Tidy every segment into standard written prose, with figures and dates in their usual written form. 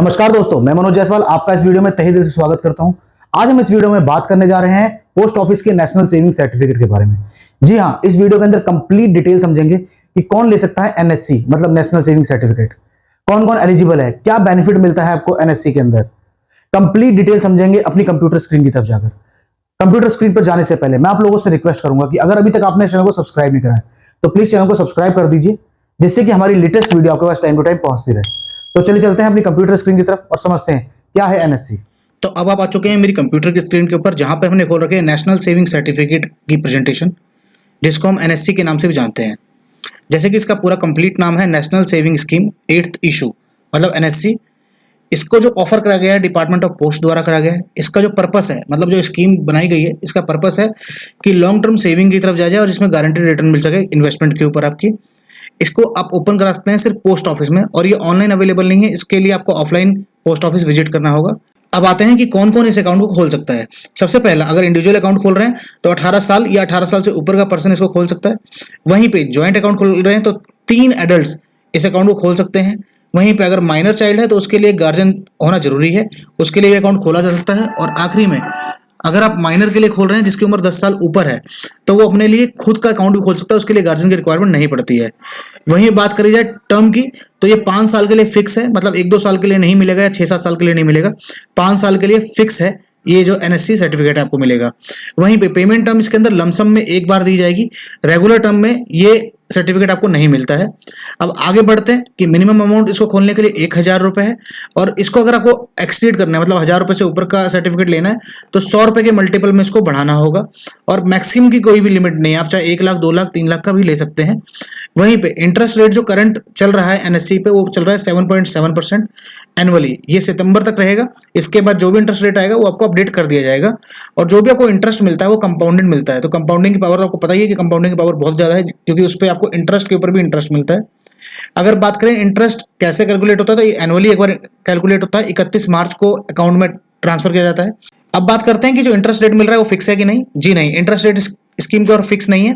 नमस्कार दोस्तों, मैं मनोज जायसवाल आपका इस वीडियो में तहे दिल से स्वागत करता हूं। आज हम इस वीडियो में बात करने जा रहे हैं पोस्ट ऑफिस के नेशनल सेविंग सर्टिफिकेट के बारे में। जी हां, इस वीडियो के अंदर कंप्लीट डिटेल समझेंगे कि कौन ले सकता है एनएससी मतलब नेशनल सेविंग सर्टिफिकेट, कौन कौन एलिजिबल है, क्या बेनिफिट मिलता है आपको एनएससी के अंदर। कंप्लीट डिटेल समझेंगे अपनी कंप्यूटर स्क्रीन की तरफ जाकर। कंप्यूटर स्क्रीन पर जाने से पहले मैं आप लोगों से रिक्वेस्ट करूंगा कि अगर अभी तक आपने चैनल को सब्सक्राइब नहीं करा है तो प्लीज चैनल को सब्सक्राइब कर दीजिए, जिससे कि हमारी लेटेस्ट वीडियो आपके पास टाइम टू टाइम पहुंचती रहे। तो चलिए चलते हैं अपनी कंप्यूटर स्क्रीन की तरफ और समझते हैं क्या है एनएससी। तो अब आप आ चुके हैं मेरी कंप्यूटर की स्क्रीन के ऊपर, जहां पे हमने खोल रखे हैं नेशनल सेविंग सर्टिफिकेट की प्रेजेंटेशन, जिसको हम एनएससी के नाम से भी जानते हैं। जैसे कि इसका पूरा कंप्लीट नाम है national saving scheme 8th issue मतलब एनएससी। इसको जो ऑफर करा गया है डिपार्टमेंट ऑफ पोस्ट द्वारा करा गया है। इसका जो पर्पस है, मतलब जो स्कीम बनाई गई है, इसका पर्पस है कि लॉन्ग टर्म सेविंग की तरफ जाए और इसमें गारंटेड रिटर्न मिल सके इन्वेस्टमेंट के ऊपर आपकी। इसको आप ओपन करा सकते हैं सिर्फ पोस्ट ऑफिस में, और ये ऑनलाइन अवेलेबल नहीं है। इसके लिए आपको ऑफलाइन पोस्ट ऑफिस विजिट करना होगा। अब आते हैं कि कौन कौन इस अकाउंट को खोल सकता है। सबसे पहला, अगर इंडिविजुअल अकाउंट खोल रहे हैं तो 18 साल या 18 साल से ऊपर का पर्सन इसको खोल सकता है। वहीं पे ज्वाइंट अकाउंट खोल रहे हैं तो 3 एडल्ट्स इस अकाउंट को खोल सकते हैं। वहीं पे अगर माइनर चाइल्ड है तो उसके लिए गार्जियन होना जरूरी है, उसके लिए अकाउंट खोला जा सकता है। और आखिरी में, अगर आप माइनर के लिए खोल रहे हैं जिसकी उम्र 10 साल ऊपर है तो वो अपने लिए खुद का अकाउंट भी खोल सकता है, उसके लिए गार्जियन की रिक्वायरमेंट नहीं पड़ती है। वहीं बात करी जाए टर्म की, तो ये 5 साल के लिए फिक्स है, मतलब 1-2 साल के लिए नहीं मिलेगा या 6-7 साल के लिए नहीं मिलेगा। 5 साल के लिए फिक्स है ये जो एनएससी सर्टिफिकेट आपको मिलेगा। वहीं पे पेमेंट टर्म इसके अंदर लमसम में एक बार दी जाएगी, रेगुलर टर्म में ये सर्टिफिकेट आपको नहीं मिलता है। अब आगे बढ़ते हैं कि मिनिमम अमाउंट इसको खोलने के लिए 1000 रुपये है, और इसको अगर आपको एक्सीड करना है, मतलब 1000 रुपये से ऊपर का सर्टिफिकेट लेना है तो 100 रुपये के मल्टीपल में इसको बढ़ाना होगा। और मैक्सिमम की कोई भी लिमिट नहीं है, आप चाहे 1 लाख, 2 लाख, 3 लाख का भी ले सकते हैं। वहीं पे इंटरेस्ट रेट जो करंट चल रहा है एनएससी पे, वो चल रहा है 7.7% एनुअली। ये सितंबर तक रहेगा। इसके बाद जो भी इंटरेस्ट रेट आएगा वो आपको अपडेट कर दिया जाएगा। और जो भी आपको इंटरेस्ट मिलता है वो कंपाउंडेड मिलता है। तो कंपाउंडिंग की पावर आपको पता ही है कि कंपाउंडिंग की पावर बहुत ज्यादा है, क्योंकि उस पर आपको इंटरेस्ट के ऊपर भी इंटरेस्ट मिलता है। अगर बात करें इंटरेस्ट कैसे कैलकुलेट होता है, तो ये एनुअली एक बार कैलकुलेट होता है, 31 मार्च को अकाउंट में ट्रांसफर किया जाता है। अब बात करते हैं कि जो इंटरेस्ट रेट मिल रहा है वो फिक्स है कि नहीं। जी नहीं, इंटरेस्ट रेट स्कीम के और फिक्स नहीं है।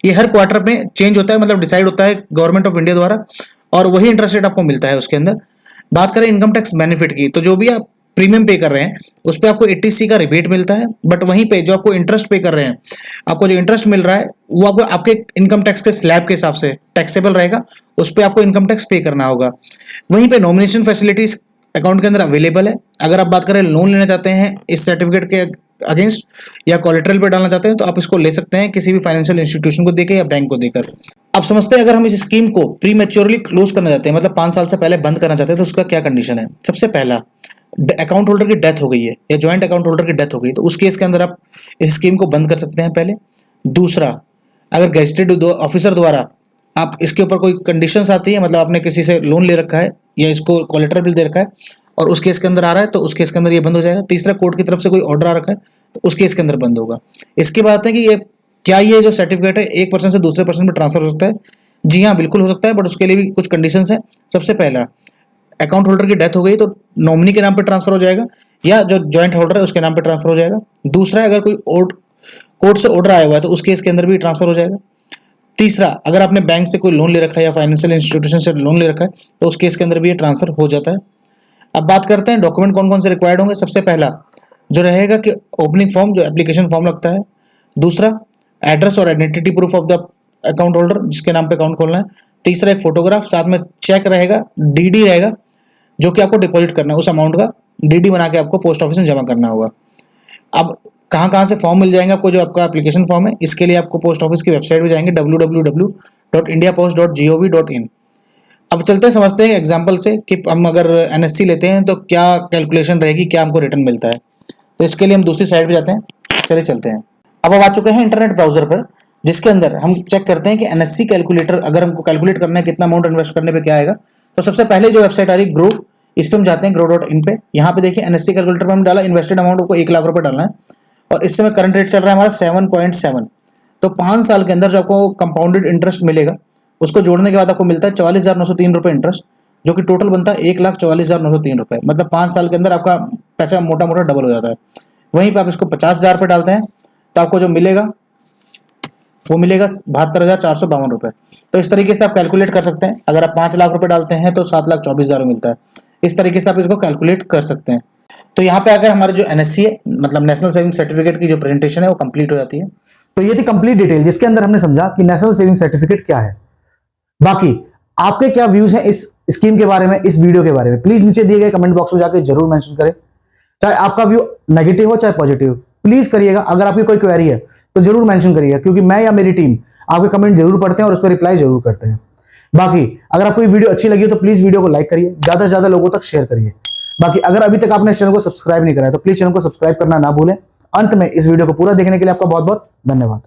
ये हर क्वार्टर में चेंज होता है, मतलब डिसाइड होता है गवर्नमेंट ऑफ इंडिया द्वारा, और वही इंटरेस्ट रेट आपको मिलता है उसके अंदर। बात करें इनकम टैक्स बेनिफिट की, तो जो भी आप प्रीमियम पे कर रहे हैं उस पर आपको 80C का रिबेट मिलता है। बट वहीं पे जो आपको इंटरेस्ट पे कर रहे हैं, आपको जो इंटरेस्ट मिल रहा है वो आपको आपके इनकम टैक्स के स्लैब के हिसाब से टैक्सेबल रहेगा, उस पर आपको इनकम टैक्स पे करना होगा। वहीं पे नॉमिनेशन फैसिलिटीज अकाउंट के अंदर अवेलेबल है। अगर आप बात करें लोन लेना चाहते हैं इस सर्टिफिकेट के अगेंस्ट या कोलेटरल पे डालना चाहते हैं तो आप इसको ले सकते हैं किसी भी फाइनेंशियल इंस्टीट्यूशन को देकर या बैंक को देकर। अब समझते हैं अगर हम इस स्कीम को प्री मैच्योरली क्लोज करना चाहते हैं, मतलब 5 साल से पहले बंद करना चाहते हैं, तो उसका क्या कंडीशन है। सबसे पहला, अकाउंट होल्डर की डेथ हो गई है या ज्वाइंट अकाउंट होल्डर की डेथ हो गई, तो उस केस के अंदर आप इस स्कीम को बंद कर सकते हैं पहले। दूसरा, अगर गेजेटेड ऑफिसर द्वारा आप इसके ऊपर कोई कंडीशंस आती है, मतलब आपने किसी से लोन ले रखा है या इसको कोलेटरल बिल दे रखा है और उस केस के अंदर आ रहा है, तो उस केस के अंदर ये बंद हो जाएगा। तीसरा, कोर्ट की तरफ से कोई ऑर्डर आ रखा है तो उस केस के अंदर बंद होगा। इसके बाद है कि ये क्या ये जो सर्टिफिकेट है एक पर्सन से दूसरे पर्सन में ट्रांसफर हो सकता है। जी हाँ, बिल्कुल हो सकता है, बट उसके लिए भी कुछ कंडीशंस है। सबसे पहला, अकाउंट होल्डर की डेथ हो गई तो नॉमिनी के नाम पे ट्रांसफर हो जाएगा, या जो ज्वाइंट होल्डर है उसके नाम पे ट्रांसफर हो जाएगा। दूसरा, अगर कोई कोर्ट से ऑर्डर आया हुआ है तो उस केस के अंदर भी ट्रांसफर हो जाएगा। तीसरा, अगर आपने बैंक से कोई लोन ले रखा है या फाइनेंशियल इंस्टीट्यूशन से लोन ले रखा है तो उस केस के अंदर भी ये ट्रांसफर हो जाता है। अब बात करते हैं डॉक्यूमेंट कौन कौन से रिक्वायर्ड होंगे। सबसे पहला जो रहेगा कि ओपनिंग फॉर्म, जो एप्लीकेशन फॉर्म लगता है। दूसरा, एड्रेस और identity proof of the account holder जिसके नाम पे अकाउंट खोलना है। तीसरा, एक फोटोग्राफ, साथ में चेक रहेगा, डीडी रहेगा जो कि आपको डिपॉजिट करना है, उस अमाउंट का डीडी बना के आपको पोस्ट ऑफिस में जमा करना होगा। अब कहाँ से फॉर्म मिल जाएंगे आपको, जो आपका एप्लीकेशन फॉर्म है, इसके लिए आपको पोस्ट ऑफिस की वेबसाइट पे जाएंगे www.indiapost.gov.in। अब चलते हैं, समझते हैं एग्जाम्पल से कि हम अगर एनएससी लेते हैं तो क्या कैलकुलेशन रहेगी, क्या हमको रिटर्न मिलता है। तो इसके लिए हम दूसरी साइड पे जाते हैं। चलिए चलते हैं। अब हम आ चुके हैं इंटरनेट ब्राउजर पर, जिसके अंदर हम चेक करते हैं कि एनएससी कैलकुलेटर अगर हमको कैलकुलेट करना है कितना अमाउंट इन्वेस्ट करने पे क्या आएगा। तो सबसे पहले जो वेबसाइट आ रही है ग्रो, इस पर हम जाते हैं grow.in पे। यहाँ पे देखिए एनएससी कैलकुलेटर पर हम डाला, इन्वेस्टेड अमाउंट को 1 लाख रुपए डालना है और इस समय करंट रेट चल रहा है हमारा 7.7। तो 5 साल के अंदर जो आपको कंपाउंडेड इंटरेस्ट मिलेगा उसको जोड़ने के बाद आपको मिलता है 44,903 रुपये इंटरेस्ट, जो कि टोटल बनता है 1,44,903 रुपये। मतलब 5 साल के अंदर आपका पैसा मोटा मोटा डबल हो जाता है। वहीं पर आप इसको 50,000 रुपये डालते हैं तो आपको जो मिलेगा वो मिलेगा 72,452 रुपये। तो इस तरीके से आप कैलकुलेट कर सकते हैं। अगर आप 5 लाख रुपए डालते हैं तो 7,24,000 मिलता है। इस तरीके से आप इसको कैलकुलेट कर सकते हैं। तो यहाँ पे अगर हमारे जो एनएससी है, मतलब नेशनल सेविंग सर्टिफिकेट की जो प्रेजेंटेशन है वो कंप्लीट हो जाती है। तो ये थी कंप्लीट डिटेल जिसके अंदर हमने समझा कि नेशनल सेविंग सर्टिफिकेट क्या है। बाकी आपके क्या व्यूज हैं इस स्कीम के बारे में, इस वीडियो के बारे में, प्लीज नीचे दिए गए कमेंट बॉक्स में जाकर जरूर मेंशन करें। चाहे आपका व्यू नेगेटिव हो चाहे पॉजिटिव, प्लीज करिएगा। अगर आपकी कोई क्वेरी है तो जरूर मेंशन करिएगा, क्योंकि मैं या मेरी टीम आपके कमेंट जरूर पढ़ते हैं और उस पर रिप्लाई जरूर करते हैं। बाकी अगर आपको ये वीडियो अच्छी लगी हो तो प्लीज वीडियो को लाइक करिए, ज्यादा से ज्यादा लोगों तक शेयर करिए। बाकी अगर अभी तक आपने इस चैनल को सब्सक्राइब नहीं करा है तो प्लीज चैनल को सब्सक्राइब करना ना भूलें। अंत में इस वीडियो को पूरा देखने के लिए आपका बहुत बहुत धन्यवाद।